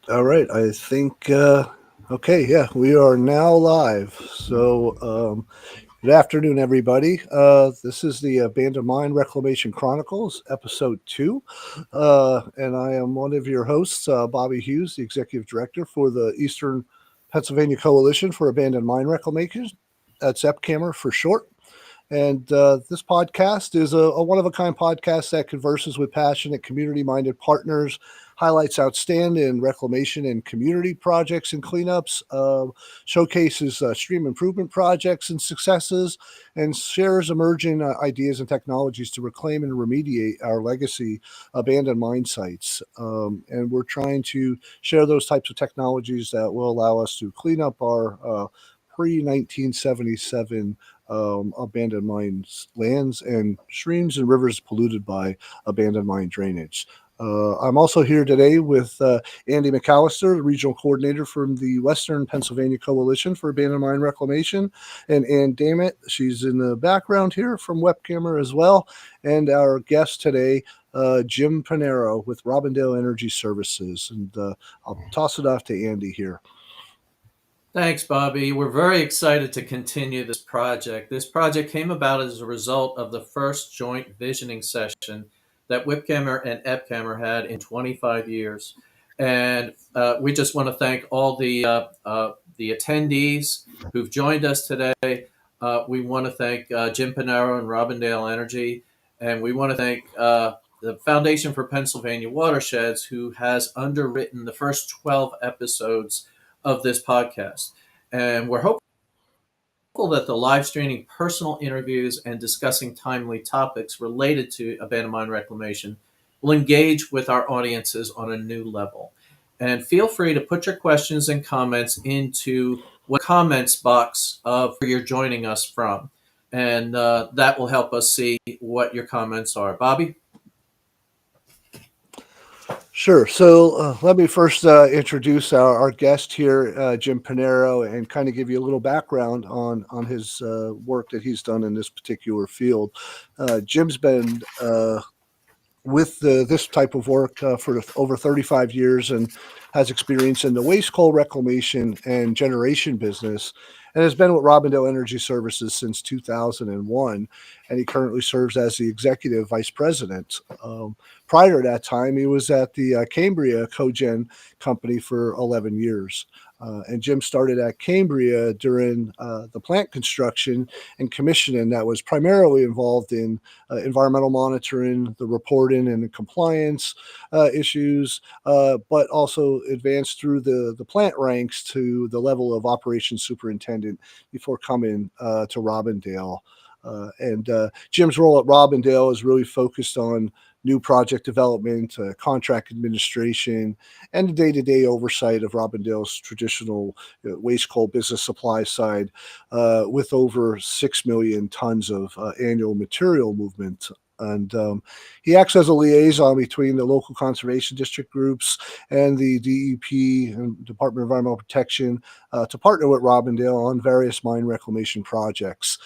All right, I think, okay, yeah, we are now live. Good afternoon, everybody. This is the Abandoned Mine Reclamation Chronicles, episode 2. And I am one of your hosts, Bobby Hughes, the executive director for the Eastern Pennsylvania Coalition for Abandoned Mine Reclamation. That's EPCAMR for short. And this podcast is a one of a kind podcast that converses with passionate, community minded partners, highlights outstanding reclamation and community projects and cleanups, showcases stream improvement projects and successes, and shares emerging ideas and technologies to reclaim and remediate our legacy abandoned mine sites. And we're trying to share those types of technologies that will allow us to clean up our pre 1977 abandoned mines lands and streams and rivers polluted by abandoned mine drainage. I'm also here today with Andy McAllister, the regional coordinator from the Western Pennsylvania Coalition for Abandoned Mine Reclamation, and Ann Dammit, she's in the background here from Webcamera as well, and our guest today, Jim Panaro with Robindale Energy Services. And I'll toss it off to Andy here. Thanks, Bobby. We're very excited to continue this project. This project came about as a result of the first joint visioning session that Whipcammer and Epcammer had in 25 years. And we just want to thank all the attendees who've joined us today. We want to thank Jim Panaro and Robindale Energy. And we want to thank the Foundation for Pennsylvania Watersheds, who has underwritten the first 12 episodes of this podcast. And we're hopeful that the live streaming personal interviews and discussing timely topics related to abandoned mine reclamation will engage with our audiences on a new level. And feel free to put your questions and comments into what comments box of where you're joining us from. And that will help us see what your comments are. Bobby? Sure. So let me first introduce our guest here, Jim Panaro, and kind of give you a little background on his work that he's done in this particular field. Jim's been with this type of work for over 35 years and has experience in the waste coal reclamation and generation business, and has been with Robindale Energy Services since 2001. And he currently serves as the executive vice president. Prior to that time, he was at the Cambria Cogen company for 11 years. And Jim started at Cambria during the plant construction and commissioning that was primarily involved in environmental monitoring, the reporting and the compliance issues, but also advanced through the plant ranks to the level of operations superintendent before coming to Robindale. And Jim's role at Robindale is really focused on new project development, contract administration, and the day-to-day oversight of Robindale's traditional waste coal business supply side, with over 6 million tons of annual material movement. And he acts as a liaison between the local conservation district groups and the DEP and Department of Environmental Protection to partner with Robindale on various mine reclamation projects,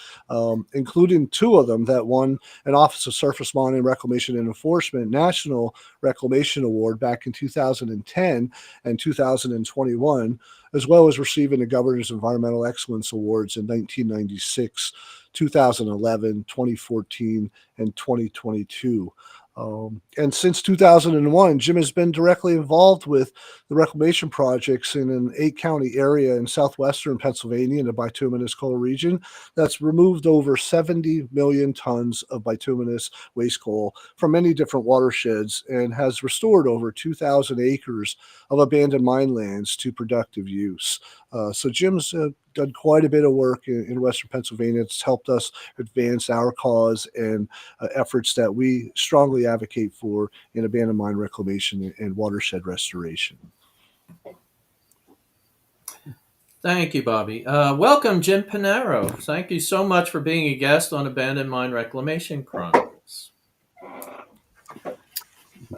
including two of them that won an Office of Surface Mining Reclamation and Enforcement National Reclamation Award back in 2010 and 2021, as well as receiving the Governor's Environmental Excellence Awards in 1996, 2011, 2014, and 2022. And since 2001, Jim has been directly involved with the reclamation projects in an 8-county area in southwestern Pennsylvania in the bituminous coal region that's removed over 70 million tons of bituminous waste coal from many different watersheds and has restored over 2,000 acres of abandoned mine lands to productive use. So Jim's done quite a bit of work in Western Pennsylvania. It's helped us advance our cause and efforts that we strongly advocate for in abandoned mine reclamation and watershed restoration. Thank you, Bobby. Welcome, Jim Panaro. Thank you so much for being a guest on Abandoned Mine Reclamation Chronicles.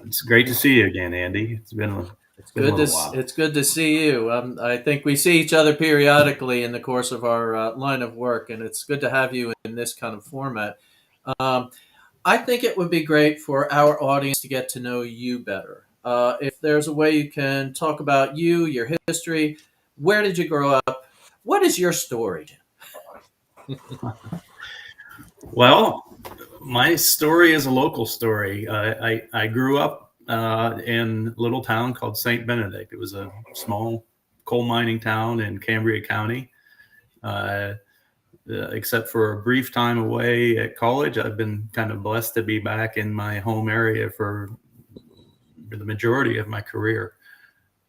It's great to see you again, Andy. It's been a good to little while. it's good to see you. I think we see each other periodically in the course of our line of work, and it's good to have you in this kind of format. Um, I think it would be great for our audience to get to know you better. If there's a way you can talk about you, your history, where did you grow up? What is your story? Well, my story is a local story. I grew up in a little town called St. Benedict. It was a small coal mining town in Cambria County. Except for a brief time away at college, I've been kind of blessed to be back in my home area for the majority of my career.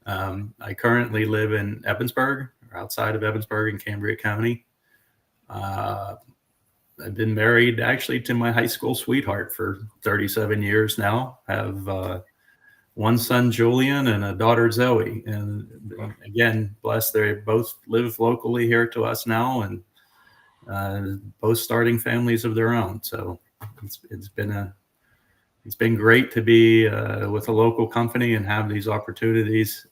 I currently live in Ebensburg, or outside of Ebensburg in Cambria County. I've been married actually to my high school sweetheart for 37 years now. Have one son, Julian, and a daughter, Zoe. And again, blessed, they both live locally here to us now, and both starting families of their own. So it's been great to be with a local company and have these opportunities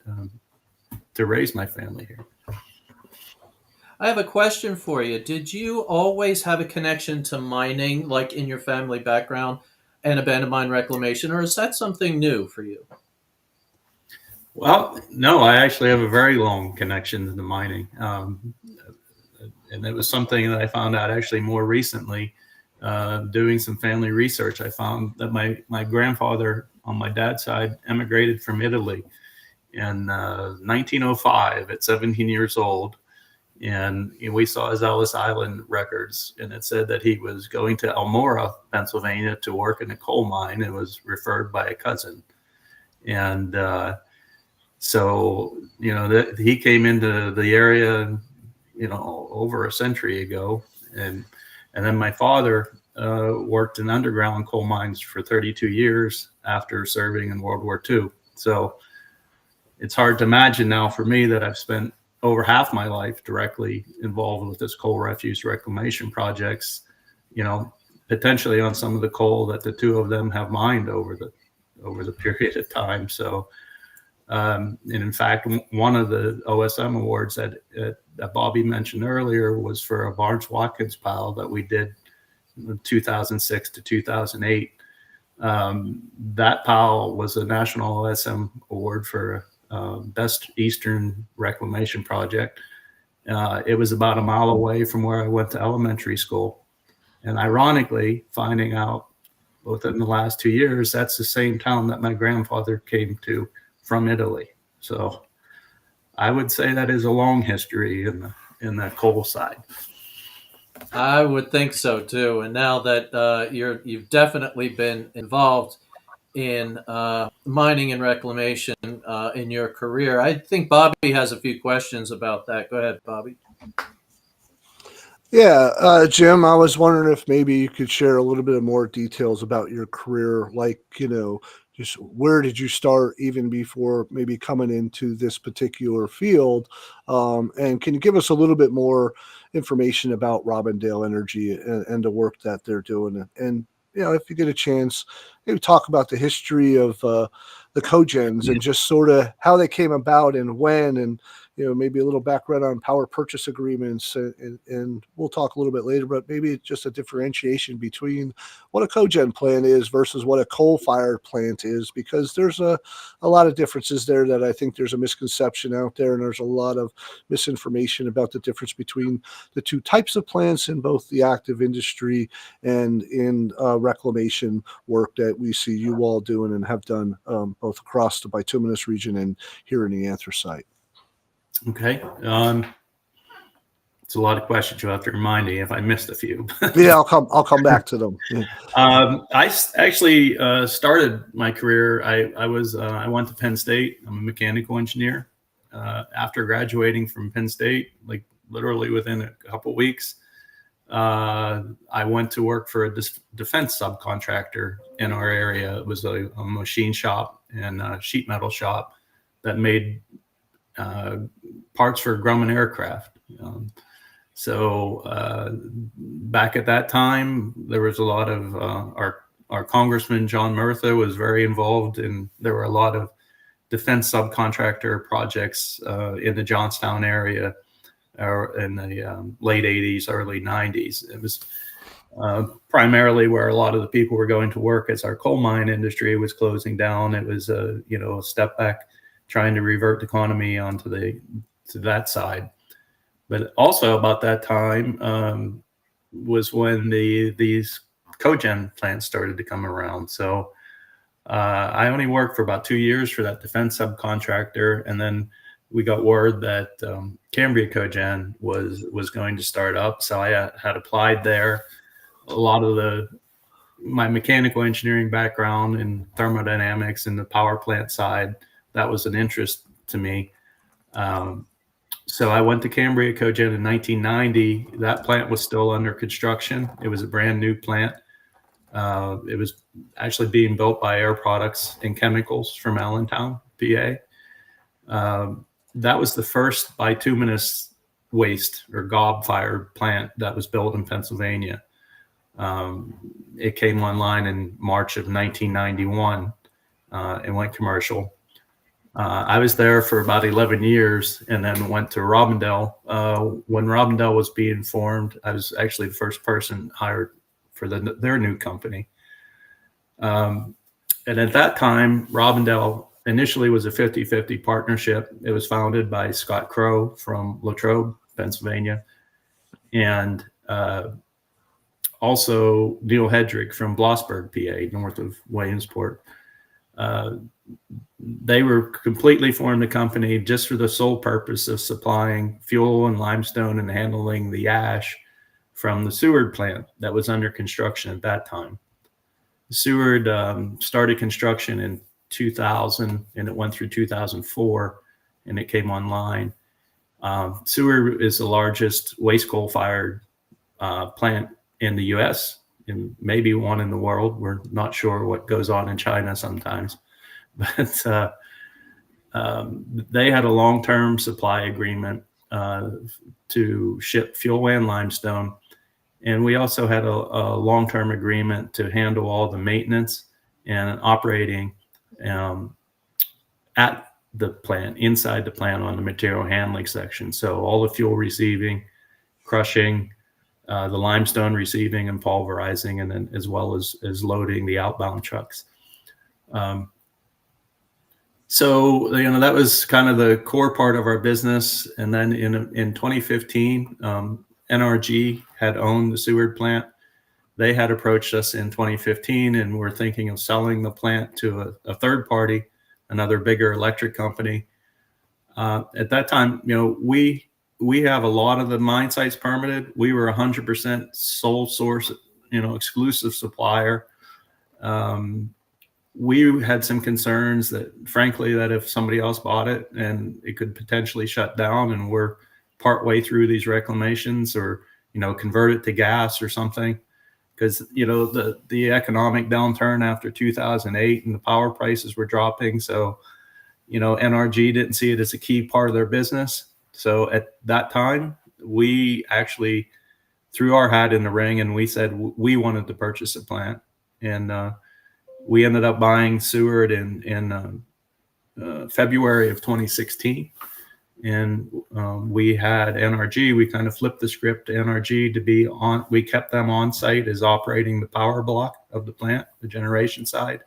to raise my family here. I have a question for you. Did you always have a connection to mining, like in your family background, and abandoned mine reclamation, or is that something new for you? Well, no, I actually have a very long connection to the mining. And it was something that I found out actually more recently, doing some family research. I found that my grandfather on my dad's side emigrated from Italy in 1905 at 17 years old. And we saw his Ellis Island records, and it said that he was going to Elmora, Pennsylvania, to work in a coal mine, and was referred by a cousin. And so, he came into the area, over a century ago. And then my father worked in underground coal mines for 32 years after serving in World War II. So it's hard to imagine now for me that I've spent over half my life directly involved with this coal refuse reclamation projects, potentially on some of the coal that the two of them have mined over the period of time. So, and in fact, one of the OSM awards that Bobby mentioned earlier was for a Barnes-Watkins pile that we did in 2006 to 2008. That pile was a national OSM award for best Eastern reclamation project. It was about a mile away from where I went to elementary school. And ironically, finding out within the last 2 years, that's the same town that my grandfather came to from Italy. So I would say that is a long history in the coal side. I would think so too. And now that you've definitely been involved in mining and reclamation in your career, I think Bobby has a few questions about that. Go ahead, Bobby. Yeah, Jim, I was wondering if maybe you could share a little bit of more details about your career, like, just where did you start even before maybe coming into this particular field? And can you give us a little bit more information about Robindale Energy and the work that they're doing? And if you get a chance, maybe talk about the history of the cogens and just sort of how they came about and when, and maybe a little background on power purchase agreements, and we'll talk a little bit later, but maybe just a differentiation between what a cogen plant is versus what a coal-fired plant is, because there's a lot of differences there that I think there's a misconception out there, and there's a lot of misinformation about the difference between the two types of plants in both the active industry and in reclamation work that we see you all doing and have done both across the bituminous region and here in the anthracite. Okay. It's a lot of questions. You'll have to remind me if I missed a few. Yeah, I'll come back to them. Yeah. I actually started my career. I went to Penn State. I'm a mechanical engineer. After graduating from Penn State, like literally within a couple weeks, I went to work for a defense subcontractor in our area. It was a machine shop and a sheet metal shop that made parts for Grumman aircraft. So back at that time, there was a lot of our Congressman John Murtha was very involved in. There were a lot of defense subcontractor projects in the Johnstown area in the late 80s, early 90s. primarily where a lot of the people were going to work as our coal mine industry was closing down. It was a step back, trying to revert the economy onto to that side. But also about that time was when these cogen plants started to come around. So I only worked for about 2 years for that defense subcontractor, and then we got word that Cambria Cogen was going to start up. So I had applied there. A lot of my mechanical engineering background in thermodynamics and the power plant side, that was an interest to me. So I went to Cambria Cogen in 1990. That plant was still under construction. It was a brand new plant. It was actually being built by Air Products and Chemicals from Allentown, PA. That was the first bituminous waste or gob-fired plant that was built in Pennsylvania. It came online in March of 1991 and went commercial. I was there for about 11 years and then went to Robindale. When Robindale was being formed, I was actually the first person hired for their new company. And at that time, Robindale initially was a 50-50 partnership. It was founded by Scott Crow from Latrobe, Pennsylvania, and also Neil Hedrick from Blossburg, PA, north of Williamsport. They were completely formed a company just for the sole purpose of supplying fuel and limestone and handling the ash from the Seward plant that was under construction at that time. Seward started construction in 2000 and it went through 2004 and it came online. Seward is the largest waste coal fired plant in the US and maybe one in the world. We're not sure what goes on in China sometimes, but they had a long-term supply agreement to ship fuel and limestone. And we also had a long-term agreement to handle all the maintenance and operating at the plant, inside the plant on the material handling section. So all the fuel receiving, crushing, the limestone receiving and pulverizing, and then as well as loading the outbound trucks. So, that was kind of the core part of our business. And then in 2015, NRG had owned the Seward plant. They had approached us in 2015 and were thinking of selling the plant to a third party, another bigger electric company. At that time, we have a lot of the mine sites permitted. We were 100% sole source, exclusive supplier. We had some concerns that, frankly, that if somebody else bought it and it could potentially shut down, and we're partway through these reclamations, or convert it to gas or something, because the economic downturn after 2008 and the power prices were dropping. So NRG didn't see it as a key part of their business. So at that time, we actually threw our hat in the ring and we said we wanted to purchase a plant, and we ended up buying Seward in February of 2016. And we had NRG. We kind of flipped the script to NRG to be on. We kept them on site as operating the power block of the plant, the generation side.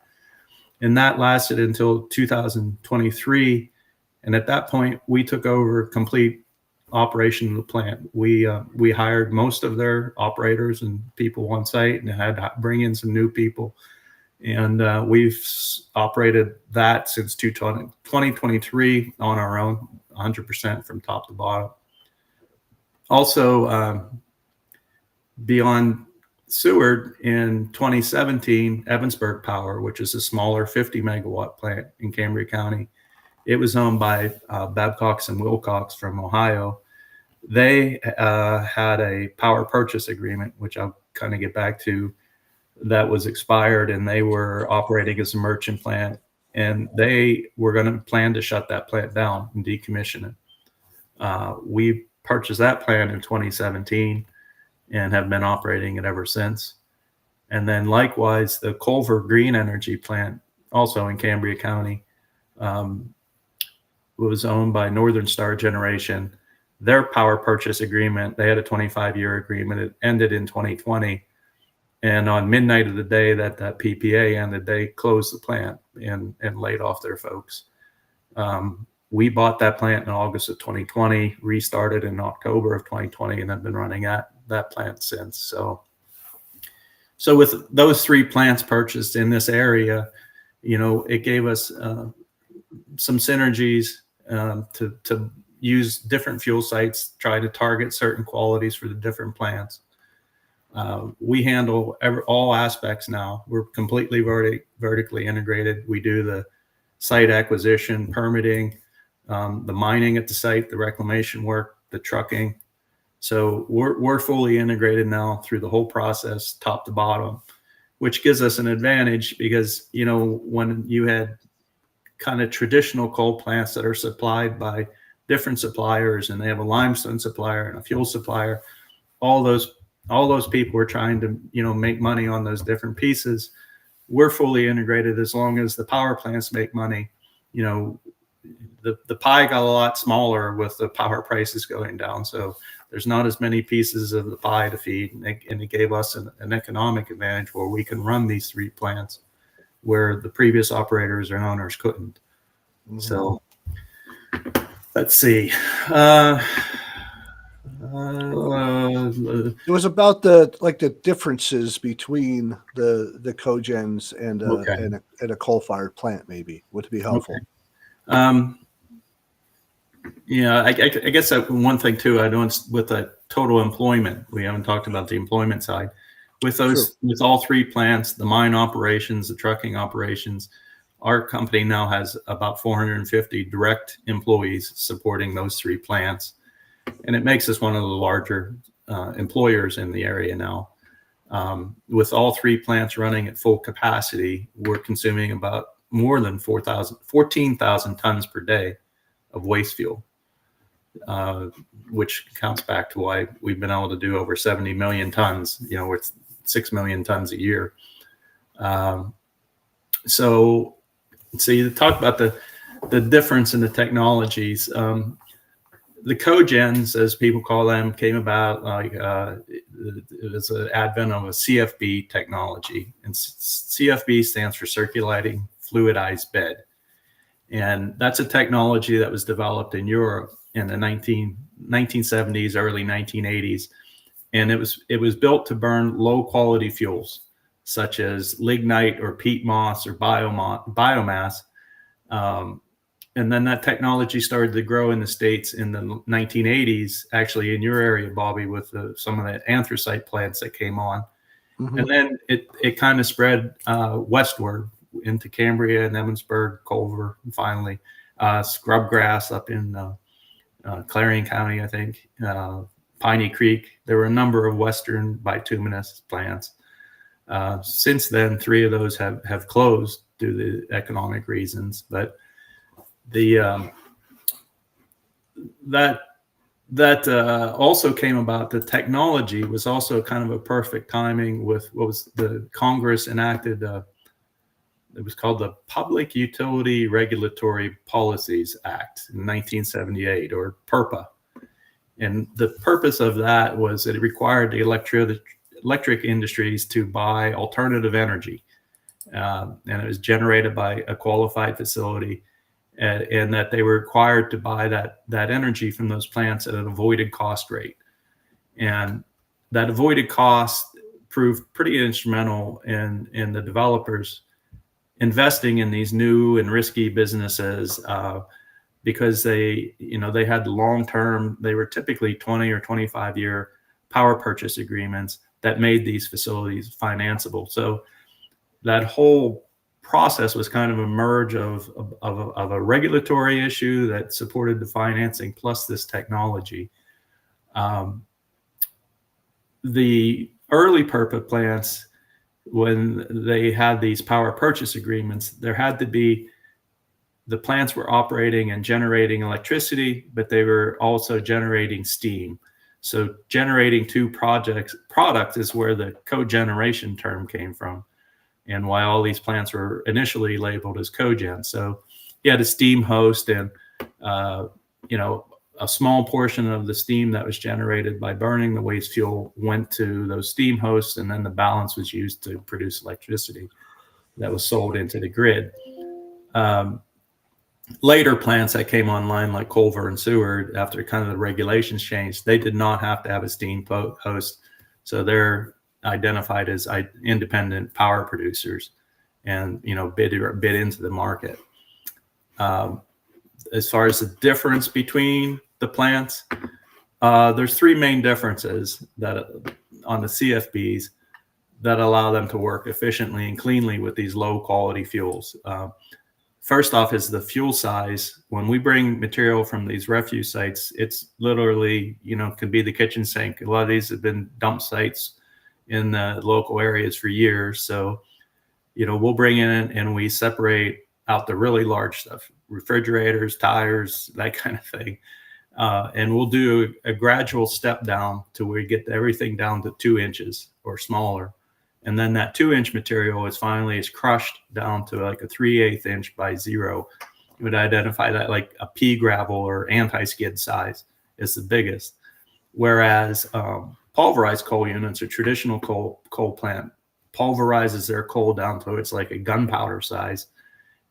And that lasted until 2023. And at that point, we took over complete operation of the plant. We hired most of their operators and people on site, and had to bring in some new people. And we've operated that since 2023 on our own, 100% from top to bottom. Also, beyond Seward, in 2017, Evansburg Power, which is a smaller 50 megawatt plant in Cambria County, it was owned by Babcox and Wilcox from Ohio. They had a power purchase agreement, which I'll kind of get back to, that was expired, and they were operating as a merchant plant, and they were going to plan to shut that plant down and decommission it. We purchased that plant in 2017 and have been operating it ever since. And then likewise, the Culver Green Energy plant, also in Cambria County, was owned by Northern Star Generation. Their power purchase agreement, they had a 25-year agreement. It ended in 2020. And on midnight of the day that PPA ended, they closed the plant and laid off their folks. We bought that plant in August of 2020, restarted in October of 2020, and have been running at that plant since. So with those 3 plants purchased in this area, it gave us some synergies to use different fuel sites, try to target certain qualities for the different plants. We handle all aspects now. We're completely vertically integrated. We do the site acquisition, permitting, the mining at the site, the reclamation work, the trucking. So we're fully integrated now through the whole process, top to bottom, which gives us an advantage because, when you had kind of traditional coal plants that are supplied by different suppliers, and they have a limestone supplier and a fuel supplier, all those people are trying to, make money on those different pieces. We're fully integrated. As long as the power plants make money, the pie got a lot smaller with the power prices going down. So there's not as many pieces of the pie to feed, and it gave us an economic advantage where we can run these 3 plants where the previous operators or owners couldn't. Mm-hmm. So let's see. It was about the differences between the cogens and a coal-fired plant, maybe, would be helpful. Okay. I guess one thing too, I know with the total employment, we haven't talked about the employment side. With those, sure. With all 3 plants, the mine operations, the trucking operations, our company now has about 450 direct employees supporting those 3 plants. And it makes us one of the larger employers in the area now. With all 3 plants running at full capacity, we're consuming about more than 14,000 tons per day of waste fuel, which counts back to why we've been able to do over 70 million tons, with 6 million tons a year. So you talk about the difference in the technologies. The cogens, as people call them, came about it was an advent of a CFB technology, and CFB stands for circulating fluidized bed, and that's a technology that was developed in Europe in the 1970s, early 1980s, and it was built to burn low quality fuels such as lignite or peat moss or biomass. And then that technology started to grow in the States in the 1980s, actually in your area, Bobby, with some of the anthracite plants that came on. Mm-hmm. And then it kind of spread westward into Cambria and Emmitsburg, Culver, and finally scrubgrass up in Clarion County, I think, Piney Creek. There were a number of western bituminous plants. Since then, 3 of those have closed due to economic reasons, but that also came about. The technology was also kind of a perfect timing with what was the Congress enacted. It was called the Public Utility Regulatory Policies Act in 1978, or PURPA. And the purpose of that was that it required the electric industries to buy alternative energy. And it was generated by a qualified facility. And that they were required to buy that energy from those plants at an avoided cost rate. And that avoided cost proved pretty instrumental in the developers investing in these new and risky businesses because they had long-term, they were typically 20 or 25-year power purchase agreements that made these facilities financeable. So that whole process was kind of a merge of a regulatory issue that supported the financing plus this technology. The early PURPA plants, when they had these power purchase agreements, there had to be, the plants were operating and generating electricity, but they were also generating steam. So generating 2 products is where the cogeneration term came from, and why all these plants were initially labeled as cogen. So you had a steam host and, a small portion of the steam that was generated by burning the waste fuel went to those steam hosts, and then the balance was used to produce electricity that was sold into the grid. Later plants that came online, like Culver and Seward, after kind of the regulations changed, they did not have to have a steam host, so they're identified as independent power producers, and bid into the market. As far as the difference between the plants, there's three main differences that on the CFBs that allow them to work efficiently and cleanly with these low quality fuels. First off is the fuel size. When we bring material from these refuse sites, it's literally, could be the kitchen sink. A lot of these have been dump sites in the local areas for years. So, we'll bring in and we separate out the really large stuff, refrigerators, tires, that kind of thing. And we'll do a gradual step down to where we get everything down to 2 inches or smaller. And then that 2-inch material is crushed down to like a 3/8 inch by 0. You would identify that like a pea gravel or anti-skid size is the biggest. Whereas pulverized coal units, a traditional coal plant pulverizes their coal down to it's like a gunpowder size.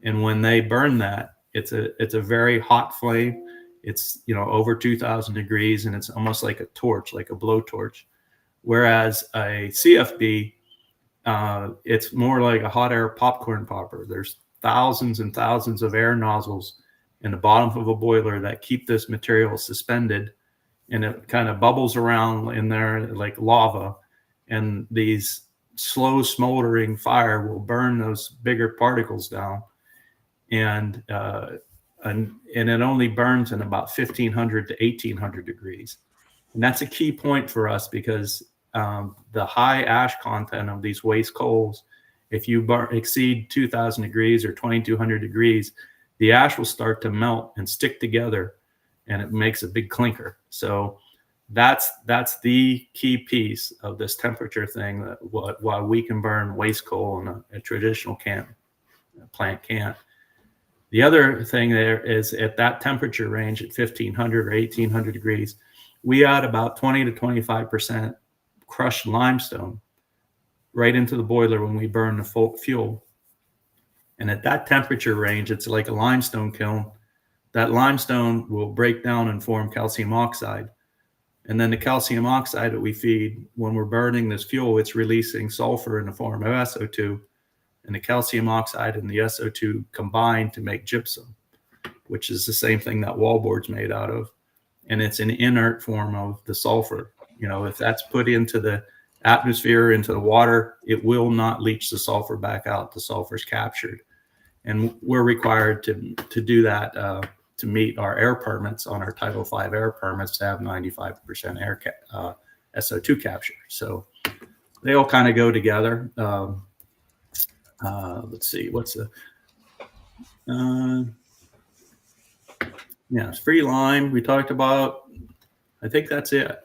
And when they burn that, it's a very hot flame. It's over 2,000 degrees, and it's almost like a torch, like a blowtorch. Whereas a CFB, it's more like a hot air popcorn popper. There's thousands and thousands of air nozzles in the bottom of a boiler that keep this material suspended, and it kind of bubbles around in there like lava, and these slow smoldering fire will burn those bigger particles down, and it only burns in about 1,500 to 1,800 degrees. And that's a key point for us because the high ash content of these waste coals, if you exceed 2,000 degrees or 2,200 degrees, the ash will start to melt and stick together, and it makes a big clinker. So that's the key piece of this temperature thing, that why we can burn waste coal and a traditional plant can't. The other thing there is at that temperature range, at 1,500 or 1,800 degrees, we add about 20 to 25% crushed limestone right into the boiler when we burn the fuel. And at that temperature range, it's like a limestone kiln. That limestone will break down and form calcium oxide. And then the calcium oxide that we feed, when we're burning this fuel, it's releasing sulfur in the form of SO2. And the calcium oxide and the SO2 combine to make gypsum, which is the same thing that wallboard's made out of. And it's an inert form of the sulfur. If that's put into the atmosphere, into the water, it will not leach the sulfur back out. The sulfur's captured. And we're required to do that to meet our air permits on our Title V air permits to have 95% air SO2 capture. So they all kind of go together. Let's see, what's the it's free lime we talked about. I think that's it.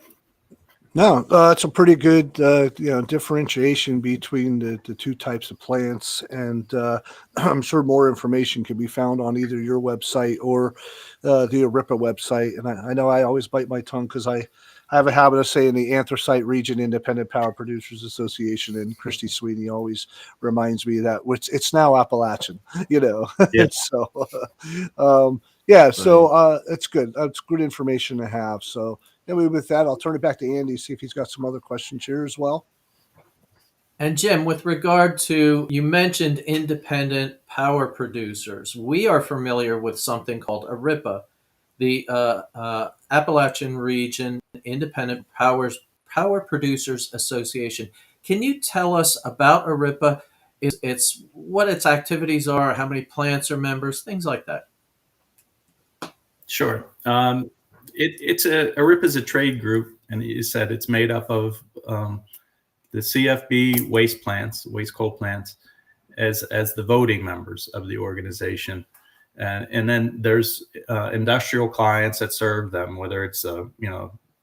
No, that's a pretty good differentiation between the two types of plants, and I'm sure more information can be found on either your website or the ARIPA website. And I know I always bite my tongue because I have a habit of saying the Anthracite Region Independent Power Producers Association, and Christy Sweeney always reminds me that, which it's now Appalachian, Yeah. So, so it's good. It's good information to have. So anyway, with that, I'll turn it back to Andy, see if he's got some other questions here as well. And Jim, with regard to, you mentioned independent power producers. We are familiar with something called ARIPA, the Appalachian Region Independent Power Producers Association. Can you tell us about ARIPA? It's what its activities are, how many plants are members, things like that? Sure. ARIPA is a trade group, and you said it's made up of the CFB waste coal plants, as the voting members of the organization. And then there's industrial clients that serve them, whether it's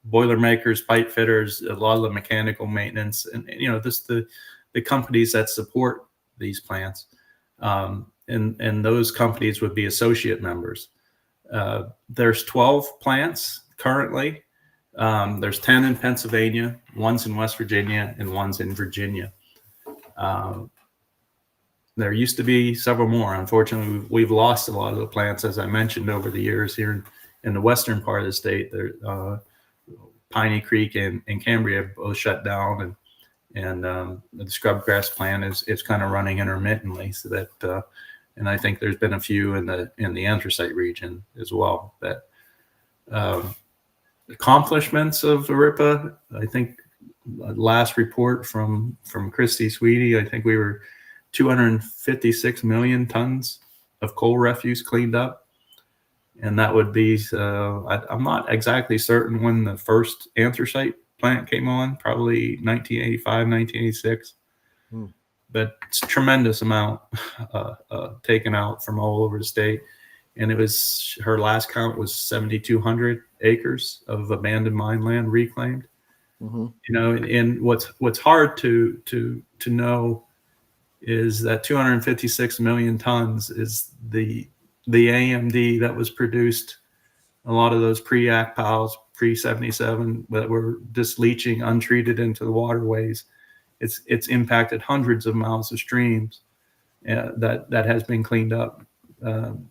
boiler makers, pipe fitters, a lot of the mechanical maintenance, and the companies that support these plants, and those companies would be associate members. There's 12 plants currently. There's 10 in Pennsylvania, one's in West Virginia, and one's in Virginia. There used to be several more. Unfortunately, we've lost a lot of the plants, as I mentioned, over the years here in the western part of the state. Piney Creek and Cambria both shut down, and the scrubgrass plant is kind of running intermittently. So that, and I think there's been a few in the anthracite region as well. That accomplishments of ERIPA, I think last report from Christy Sweetie, I think we were 256 million tons of coal refuse cleaned up. And that would be, I'm not exactly certain when the first anthracite plant came on, probably 1985, 1986. But it's a tremendous amount taken out from all over the state. And it was, her last count was 7,200 acres of abandoned mine land reclaimed. You know, and what's hard to know is that 256 million tons is the AMD that was produced. A lot of those pre-act piles, pre-77, that were just leaching untreated into the waterways. It's impacted hundreds of miles of streams that has been cleaned up.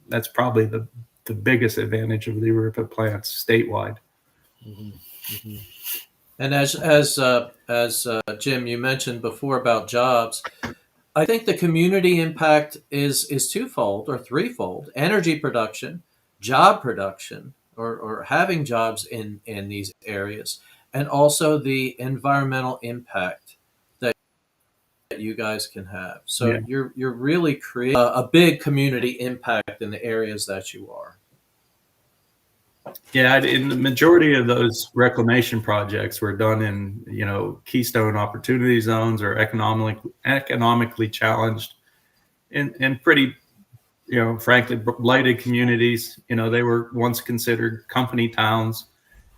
That's probably the biggest advantage of the ERIPA plants statewide. And as Jim, you mentioned before about jobs, I think the community impact is twofold or threefold: energy production, job production, or having jobs in these areas, and also the environmental impact that you guys can have. So you're really creating a big community impact in the areas that you are. Yeah, in the majority of those reclamation projects were done in, you know, keystone opportunity zones or economically challenged and pretty, you know, frankly, blighted communities. You know, they were once considered company towns,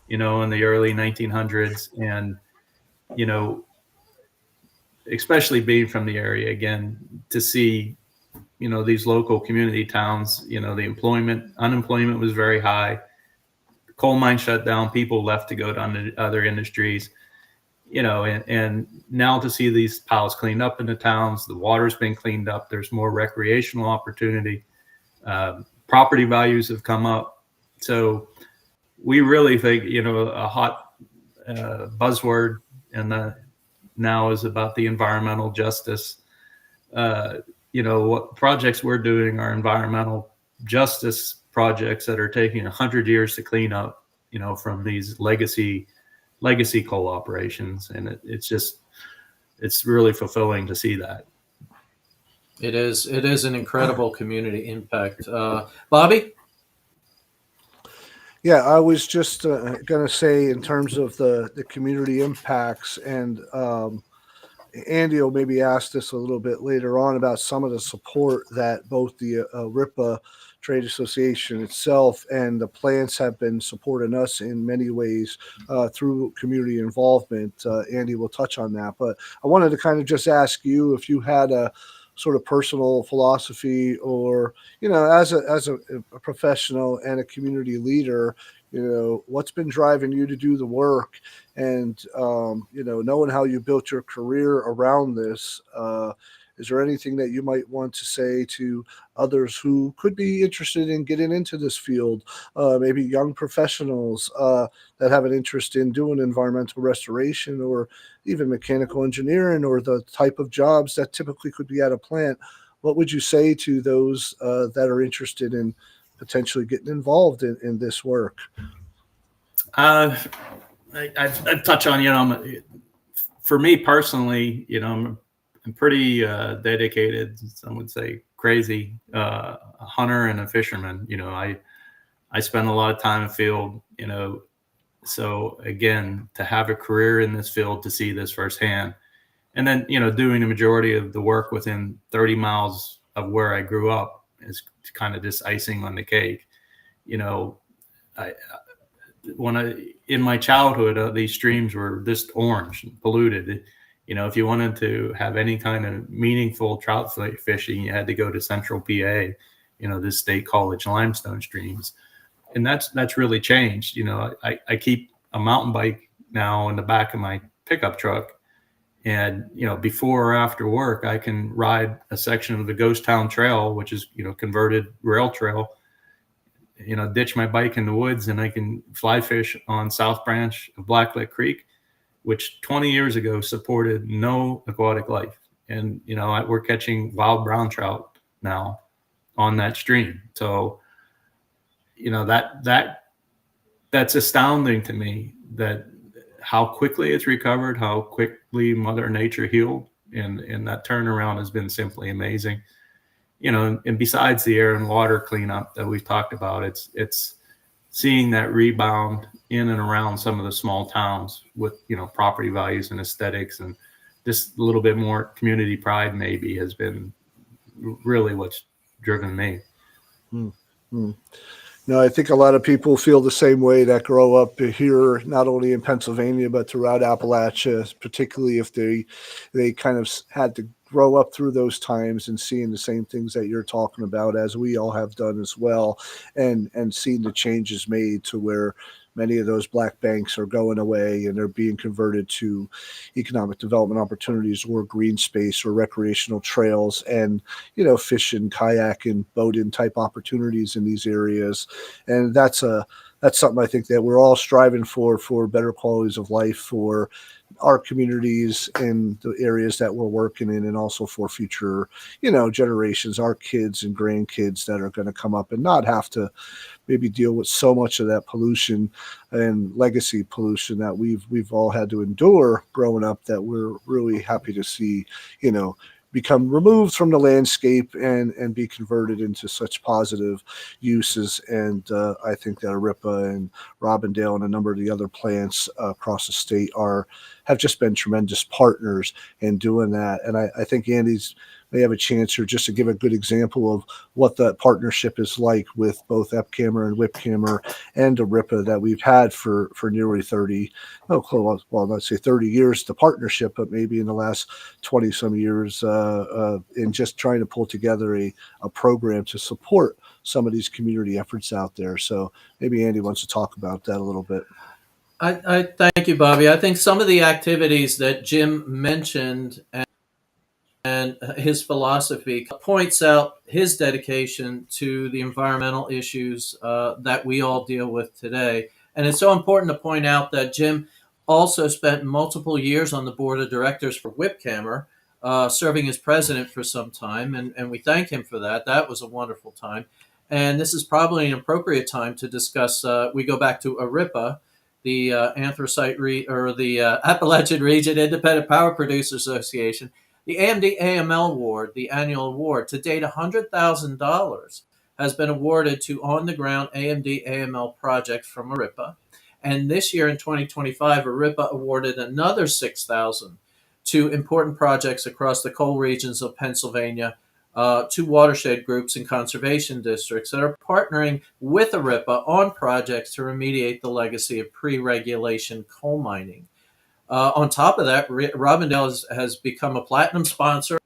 you know, in the early 1900s. And, you know, especially being from the area, again, to see, you know, these local community towns, you know, the unemployment was very high. Coal mine shut down, people left to go to other industries, you know, and now to see these piles cleaned up in the towns, the water's been cleaned up, there's more recreational opportunity, property values have come up. So we really think, you know, a hot buzzword now is about the environmental justice. You know, what projects we're doing are environmental justice projects that are taking 100 years to clean up, you know, from these legacy coal operations. And it's really fulfilling to see that. It is an incredible community impact. Bobby? Yeah, I was just going to say, in terms of the community impacts, and Andy will maybe ask this a little bit later on about some of the support that both the RIPA Trade Association itself and the plants have been supporting us in many ways through community involvement. Andy will touch on that, but I wanted to kind of just ask you if you had a sort of personal philosophy, or, you know, as a professional and a community leader, you know, what's been driving you to do the work, and you know, knowing how you built your career around this, is there anything that you might want to say to others who could be interested in getting into this field, maybe young professionals that have an interest in doing environmental restoration, or even mechanical engineering, or the type of jobs that typically could be at a plant? What would you say to those that are interested in potentially getting involved in this work? I've touched on, you know, for me personally, you know, I'm pretty dedicated, some would say crazy, a hunter and a fisherman. You know, I spend a lot of time in the field, you know, so again, to have a career in this field, to see this firsthand, and then, you know, doing the majority of the work within 30 miles of where I grew up is kind of just icing on the cake. You know, in my childhood, these streams were just orange and polluted. You know, if you wanted to have any kind of meaningful trout fishing, you had to go to Central PA, you know, this State College limestone streams. and that's really changed. I keep a mountain bike now in the back of my pickup truck, and before or after work, I can ride a section of the Ghost Town Trail, which is converted rail trail. Ditch my bike in the woods, and I can fly fish on South Branch of Blacklit Creek, which 20 years ago supported no aquatic life. And, we're catching wild brown trout now on that stream. So, that's astounding to me, that how quickly it's recovered, how quickly Mother Nature healed. And that turnaround has been simply amazing. And besides the air and water cleanup that we've talked about, it's seeing that rebound in and around some of the small towns with, property values and aesthetics, and just a little bit more community pride maybe has been really what's driven me. Mm-hmm. No, I think a lot of people feel the same way that grow up here, not only in Pennsylvania, but throughout Appalachia, particularly if they kind of had to grow up through those times and seeing the same things that you're talking about, as we all have done as well, and seeing the changes made to where many of those black banks are going away and they're being converted to economic development opportunities or green space or recreational trails, and fishing, kayaking, boating type opportunities in these areas. And that's something I think that we're all striving for better qualities of life for our communities in the areas that we're working in, and also for future generations, our kids and grandkids that are going to come up and not have to maybe deal with so much of that pollution and legacy pollution that we've all had to endure growing up, that we're really happy to see become removed from the landscape and be converted into such positive uses. And I think that Aripa and Robindale and a number of the other plants across the state have just been tremendous partners in doing that. And I think Andy's may have a chance here just to give a good example of what that partnership is like with both EPCAMR and WIPCAMR and Aripa that we've had for nearly 30 years, the partnership, but maybe in the last 20 some years in just trying to pull together a program to support some of these community efforts out there. So maybe Andy wants to talk about that a little bit. I thank you, Bobby. I think some of the activities that Jim mentioned and his philosophy points out his dedication to the environmental issues that we all deal with today. And it's so important to point out that Jim also spent multiple years on the board of directors for WIPCAMR, serving as president for some time, and we thank him for that. That was a wonderful time. And this is probably an appropriate time to discuss, we go back to Aripa, the the Appalachian Region Independent Power Producers Association. The AMD AML Award, the annual award, to date $100,000 has been awarded to on-the-ground AMD AML projects from Aripa. And this year in 2025, Aripa awarded another $6,000 to important projects across the coal regions of Pennsylvania, to watershed groups and conservation districts that are partnering with Aripa on projects to remediate the legacy of pre-regulation coal mining. On top of that, Robindale has become a platinum sponsor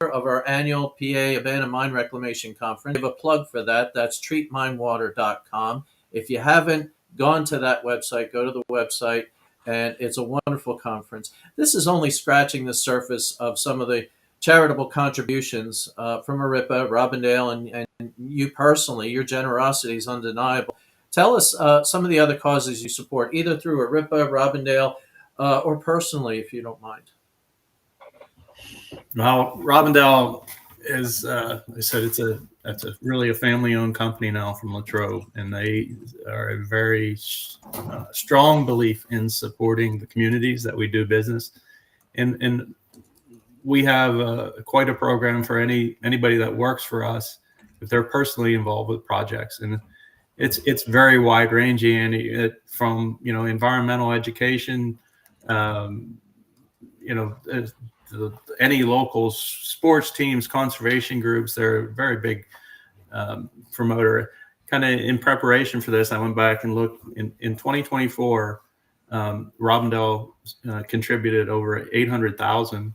of our annual PA Abandoned Mine Reclamation Conference. I have a plug for that. That's treatminewater.com. If you haven't gone to that website, go to the website, and it's a wonderful conference. This is only scratching the surface of some of the charitable contributions from Aripa, Robindale, and you personally. Your generosity is undeniable. Tell us some of the other causes you support, either through Aripa, Robindale, or personally, if you don't mind. Well, Robindale is, I said, it's a really a family-owned company now from Latrobe, and they are a very strong belief in supporting the communities that we do business, and we have quite a program for anybody that works for us if they're personally involved with projects, and it's very wide ranging, from environmental education. Any local sports teams, conservation groups, they're a very big promoter. Kind of in preparation for this, I went back and looked in 2024. Robindale contributed over $800,000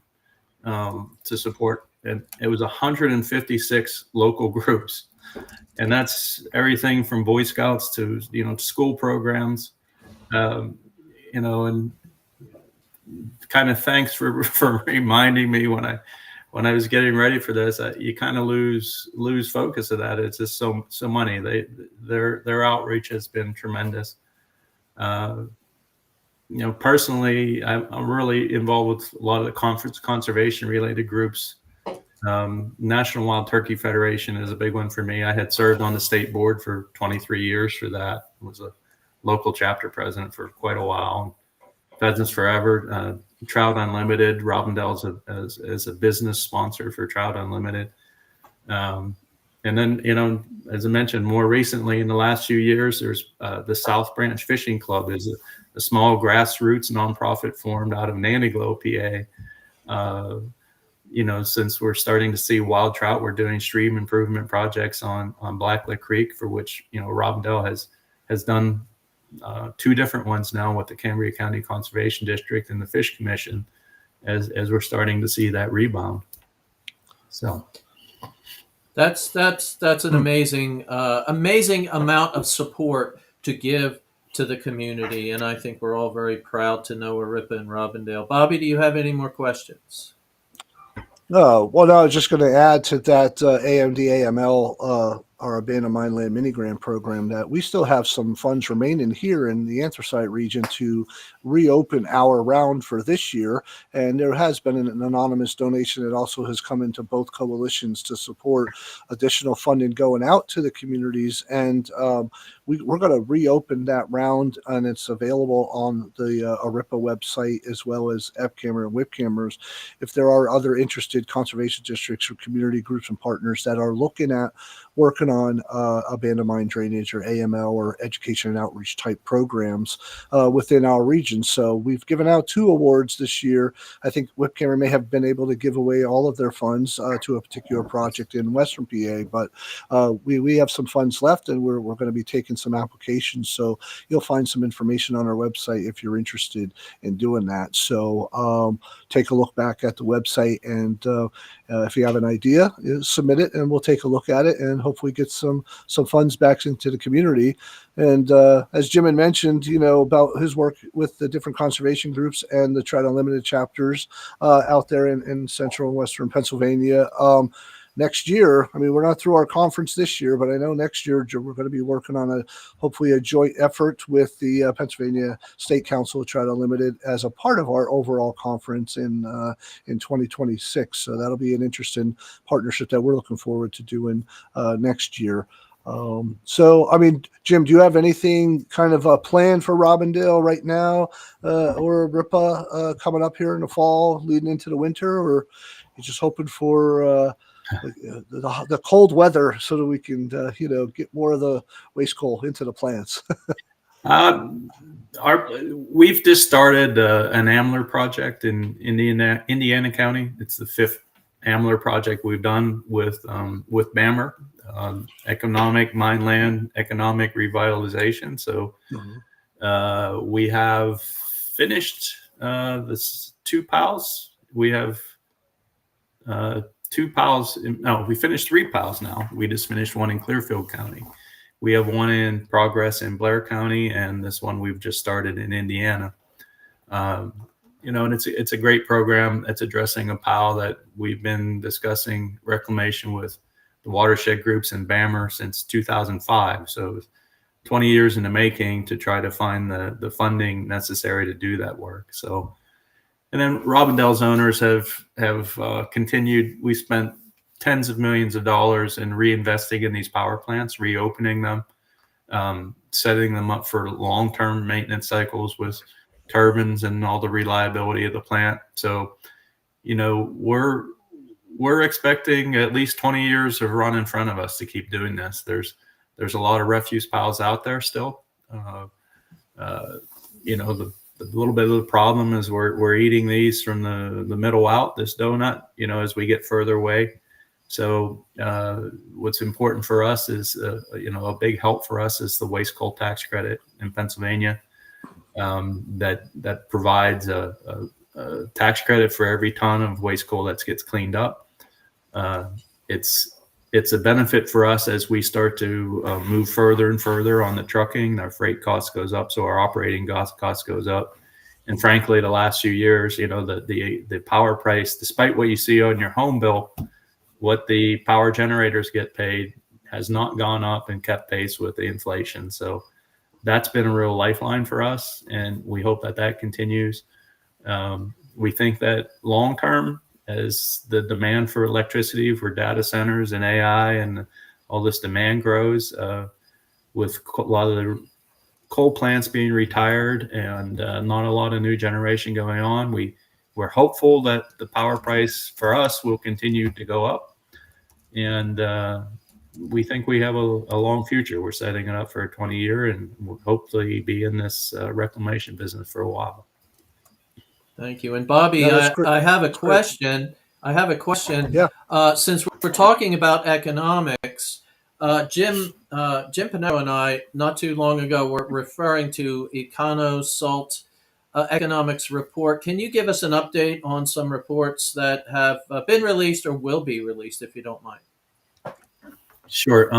to support, and it was 156 local groups And that's everything from Boy Scouts to, school programs, and kind of thanks for reminding me when I was getting ready for this. You kind of lose focus of that. It's just so money. Their outreach has been tremendous. Personally, I'm really involved with a lot of the conservation related groups. National Wild Turkey Federation is a big one for me. I had served on the state board for 23 years for that. I was a local chapter president for quite a while. Pheasants Forever, Trout Unlimited. Robindale is a business sponsor for Trout Unlimited. And then, as I mentioned, more recently in the last few years, there's the South Branch Fishing Club is a small grassroots nonprofit formed out of Nantiglow, PA. Since we're starting to see wild trout, we're doing stream improvement projects on Blacklick Creek, for which, Robindale has done 2 different ones now with the Cambria County Conservation District and the Fish Commission, as we're starting to see that rebound. So that's an amazing amount of support to give to the community, and I think we're all very proud to know Aripa and Robindale. Bobby, do you have any more questions? No, well, no, I was just going to add to that AMD-AML, our Abandoned Mine Land Mini Grant program, that we still have some funds remaining here in the anthracite region to reopen our round for this year. And there has been an anonymous donation that also has come into both coalitions to support additional funding going out to the communities. And we're going to reopen that round, and it's available on the ARIPA website as well as EPCAMR and WIPCAMRs. If there are other interested conservation districts or community groups and partners that are looking at working on abandoned mine drainage or AML or education and outreach type programs within our region. So we've given out 2 awards this year. I think WIPCAMR may have been able to give away all of their funds to a particular project in Western PA, but we have some funds left, and we're going to be taking some applications. So you'll find some information on our website if you're interested in doing that. So take a look back at the website, and if you have an idea, submit it, and we'll take a look at it and hopefully get some funds back into the community. And as Jim had mentioned, about his work with the different conservation groups and the Trout Unlimited chapters out there in central and western Pennsylvania. Next year, I mean, we're not through our conference this year, but I know next year we're going to be working on hopefully a joint effort with the Pennsylvania State Council Trout Unlimited as a part of our overall conference in 2026. So that'll be an interesting partnership that we're looking forward to doing next year. So, I mean, Jim, do you have anything kind of planned for Robindale right now, or RIPA coming up here in the fall, leading into the winter, or you're just hoping for the cold weather so that we can, get more of the waste coal into the plants? We've just started an AMLR project in Indiana County. It's the 5th AMLR project we've done with BAMR. Economic mine land, economic revitalization. So we have finished this 2 piles. We have 2 piles. No, we finished 3 piles now. We just finished one in Clearfield County. We have one in progress in Blair County, and this one we've just started in Indiana. And it's a great program. It's addressing a pile that we've been discussing reclamation with the watershed groups and BAMR since 2005. So 20 years in the making to try to find the funding necessary to do that work. So, and then Robindale's owners have continued. We spent tens of millions of dollars in reinvesting in these power plants, reopening them, setting them up for long-term maintenance cycles with turbines and all the reliability of the plant. So, we're expecting at least 20 years of run in front of us to keep doing this. There's a lot of refuse piles out there still. The little bit of the problem is we're eating these from the middle out, this donut, as we get further away. So what's important for us is, a big help for us is the waste coal tax credit in Pennsylvania that provides a tax credit for every ton of waste coal that gets cleaned up. It's it's a benefit for us as we start to move further and further on the trucking. Our freight cost goes up, so our operating cost goes up. And frankly, the last few years, the power price, despite what you see on your home bill, what the power generators get paid has not gone up and kept pace with the inflation. So that's been a real lifeline for us, and we hope that that continues. We think that long term, as the demand for electricity for data centers and AI and all this demand grows, with a lot of the coal plants being retired and not a lot of new generation going on, we're hopeful that the power price for us will continue to go up. And we think we have a long future. We're setting it up for a 20-year, and we'll hopefully be in this reclamation business for a while. Thank you. And Bobby, Yeah, that's great. I have a That's great. question. I have a question. Yeah. Since we're talking about economics, Jim Panaro and I, not too long ago, were referring to EconoSalt economics report. Can you give us an update on some reports that have been released or will be released, if you don't mind? Sure.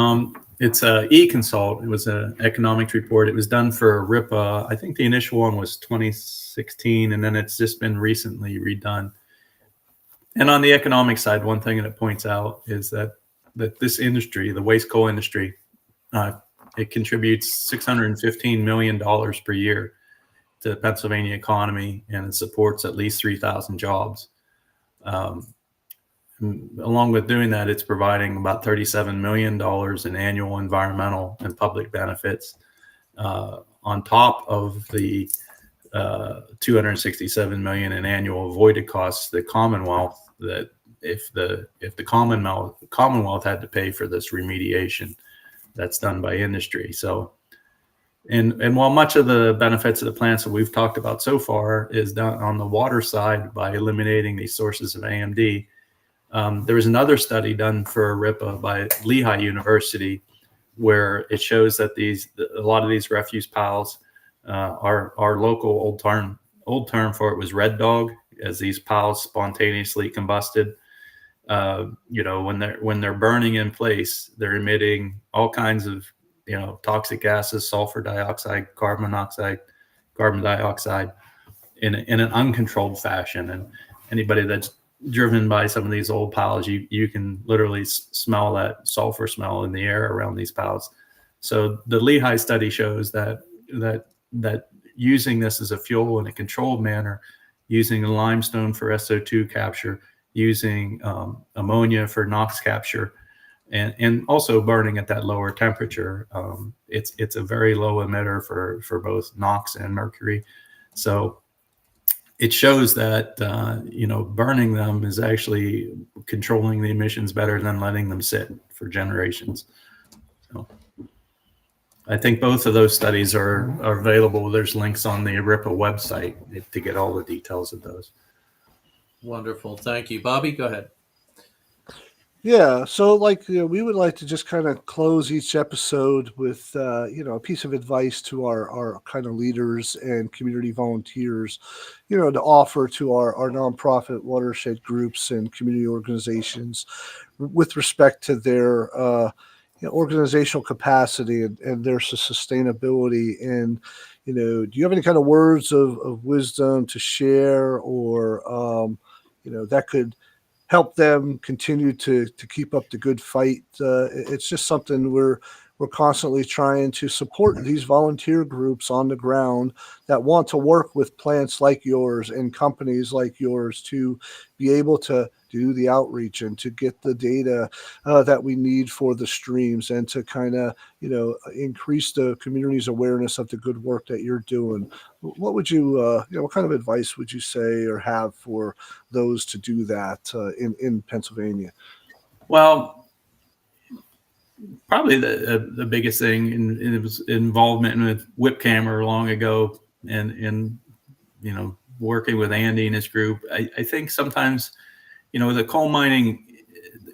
It's eConsult. It was an economics report. It was done for RIPA. I think the initial one was 2016, and then it's just been recently redone. And on the economic side, one thing that it points out is that this industry, the waste coal industry, it contributes $615 million per year to the Pennsylvania economy, and it supports at least 3,000 jobs. Along with doing that, it's providing about $37 million in annual environmental and public benefits, on top of the $267 million in annual avoided costs to the Commonwealth, that if the Commonwealth had to pay for this remediation that's done by industry. So, and while much of the benefits of the plants that we've talked about so far is done on the water side by eliminating these sources of AMD, there was another study done for RIPA by Lehigh University, where it shows that a lot of these refuse piles, our local old term for it was red dog, as these piles spontaneously combusted. When they're burning in place, they're emitting all kinds of toxic gases, sulfur dioxide, carbon dioxide, in an uncontrolled fashion. And anybody that's driven by some of these old piles, you can literally smell that sulfur smell in the air around these piles. So the Lehigh study shows that using this as a fuel in a controlled manner, using limestone for SO2 capture, using ammonia for NOx capture, and also burning at that lower temperature, it's a very low emitter for both NOx and mercury. So it shows that burning them is actually controlling the emissions better than letting them sit for generations. So I think both of those studies are available. There's links on the RIPA website to get all the details of those. Wonderful. Thank you. Bobby, go ahead. Yeah, so we would like to just kind of close each episode with a piece of advice to our kind of leaders and community volunteers, to offer to our nonprofit watershed groups and community organizations with respect to their organizational capacity and their sustainability. And do you have any kind of words of wisdom to share, or that could help them continue to keep up the good fight? It's just something we're constantly trying to support these volunteer groups on the ground that want to work with plants like yours and companies like yours to be able to do the outreach and to get the data that we need for the streams, and to kind of increase the community's awareness of the good work that you're doing. What would you what kind of advice would you say or have for those to do that in Pennsylvania? Well, probably the biggest thing in was involvement with WIPCAMR long ago, and working with Andy and his group. I think sometimes the coal mining,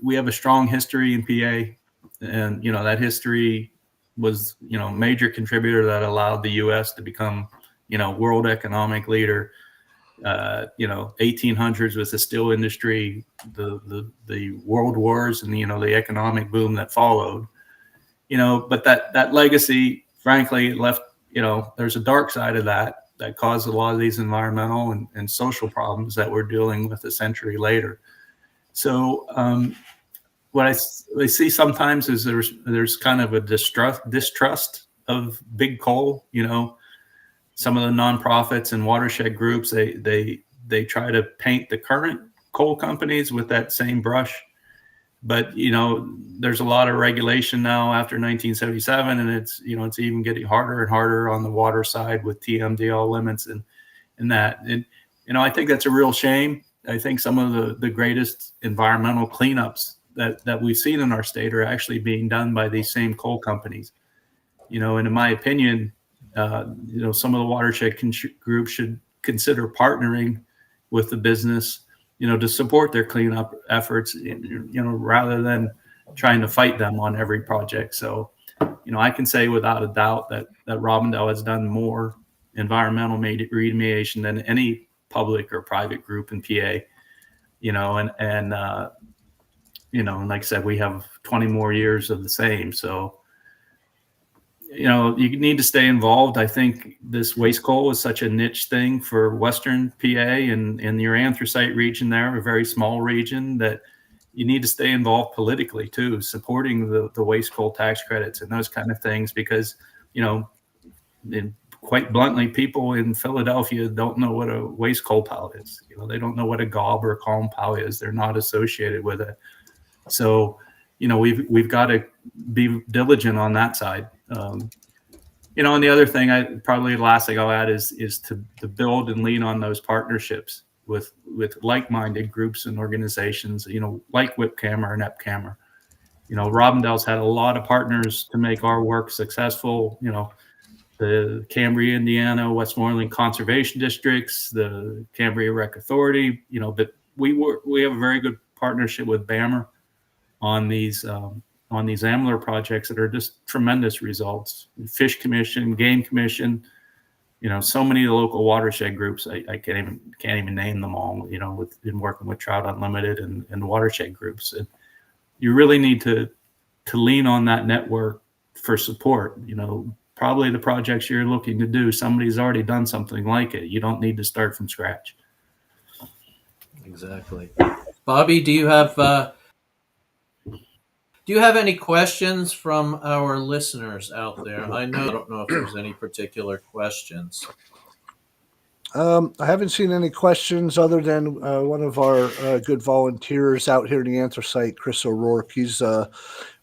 we have a strong history in PA, and that history was a major contributor that allowed the U.S. to become world economic leader. 1800s with the steel industry, the world wars, and the economic boom that followed. But that legacy, frankly, left. There's a dark side of that caused a lot of these environmental and social problems that we're dealing with a century later. So what I see sometimes is there's kind of a distrust of big coal. Some of the nonprofits and watershed groups, they try to paint the current coal companies with that same brush. But there's a lot of regulation now after 1977, and it's even getting harder and harder on the water side with TMDL limits and that. And I think that's a real shame. I think some of the greatest environmental cleanups that we've seen in our state are actually being done by these same coal companies. And in my opinion, some of the watershed groups should consider partnering with the business, to support their cleanup efforts, rather than trying to fight them on every project. So, I can say without a doubt that Robindale has done more environmental remediation than any public or private group in PA, and like I said, we have 20 more years of the same. So, you need to stay involved. I think this waste coal is such a niche thing for Western PA and your anthracite region there, a very small region, that you need to stay involved politically too, supporting the waste coal tax credits and those kind of things, because, quite bluntly, people in Philadelphia don't know what a waste coal pile is. They don't know what a gob or a column pile is. They're not associated with it. So, we've got to be diligent on that side. And the other thing, probably the last thing I'll add is to build and lean on those partnerships with like-minded groups and organizations, like WIPCAMR and EPCAMR. Robindale's had a lot of partners to make our work successful. The Cambria, Indiana, Westmoreland Conservation Districts, the Cambria Rec Authority. But we have a very good partnership with BAMR on these AMLR projects that are just tremendous results. Fish Commission, Game Commission, so many of the local watershed groups. I can't even name them all. In working with Trout Unlimited and watershed groups, and you really need to lean on that network for support. Probably the projects you're looking to do, somebody's already done something like it. You don't need to start from scratch. Exactly. Bobby, do you have any questions from our listeners out there? I don't know if there's any particular questions. I haven't seen any questions other than one of our good volunteers out here in the anthracite, Chris O'Rourke. He's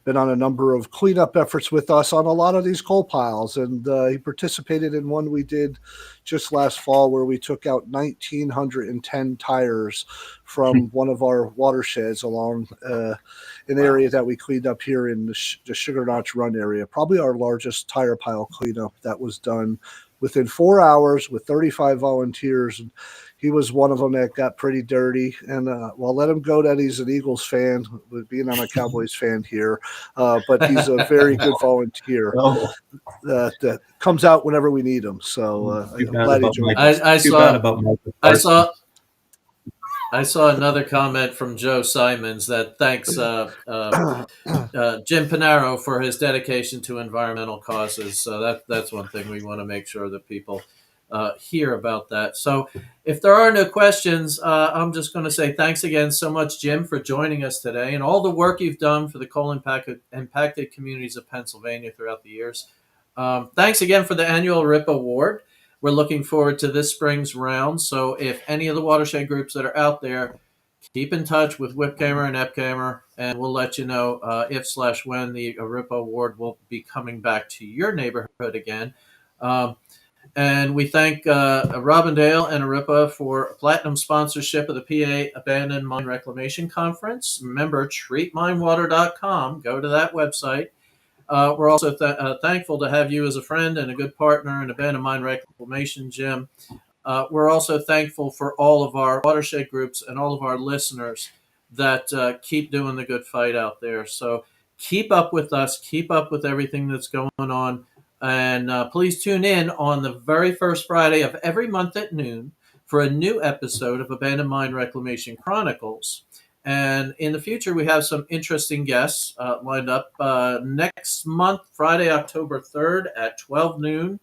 been on a number of cleanup efforts with us on a lot of these coal piles, and he participated in one we did just last fall where we took out 1,910 tires from one of our watersheds along an area that we cleaned up here in the Sugar Notch Run area. Probably our largest tire pile cleanup that was done within 4 hours with 35 volunteers. And he was one of them that got pretty dirty. And well, let him go that he's an Eagles fan, with being I'm a Cowboys fan here. But he's a very good volunteer that comes out whenever we need him. So I'm glad he joined us. I saw another comment from Joe Simons that thanks Jim Panaro for his dedication to environmental causes. So that's one thing we want to make sure that people hear about that. So if there are no questions, I'm just going to say thanks again so much, Jim, for joining us today and all the work you've done for the coal impacted communities of Pennsylvania throughout the years. Thanks again for the annual RIP Award. We're looking forward to this spring's round. So if any of the watershed groups that are out there, keep in touch with WIPCAMR and EPCAMR, and we'll let you know if/when the RIP Award will be coming back to your neighborhood again. And we thank Robindale and ARIPA for platinum sponsorship of the PA Abandoned Mine Reclamation Conference. Remember, treatminewater.com. Go to that website. We're also thankful to have you as a friend and a good partner in Abandoned Mine Reclamation, Jim. We're also thankful for all of our watershed groups and all of our listeners that keep doing the good fight out there. So keep up with us. Keep up with everything that's going on. And please tune in on the very first Friday of every month at noon for a new episode of Abandoned Mine Reclamation Chronicles. And in the future, we have some interesting guests lined up. Next month, Friday, October 3rd at 12 noon,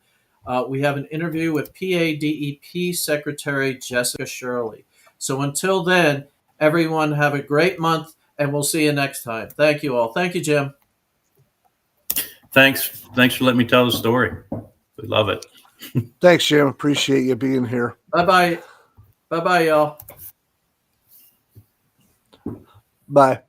we have an interview with PADEP Secretary Jessica Shirley. So until then, everyone have a great month, and we'll see you next time. Thank you all. Thank you, Jim. Thanks for letting me tell the story. We love it. Thanks, Jim. Appreciate you being here. Bye-bye. Bye-bye, y'all. Bye.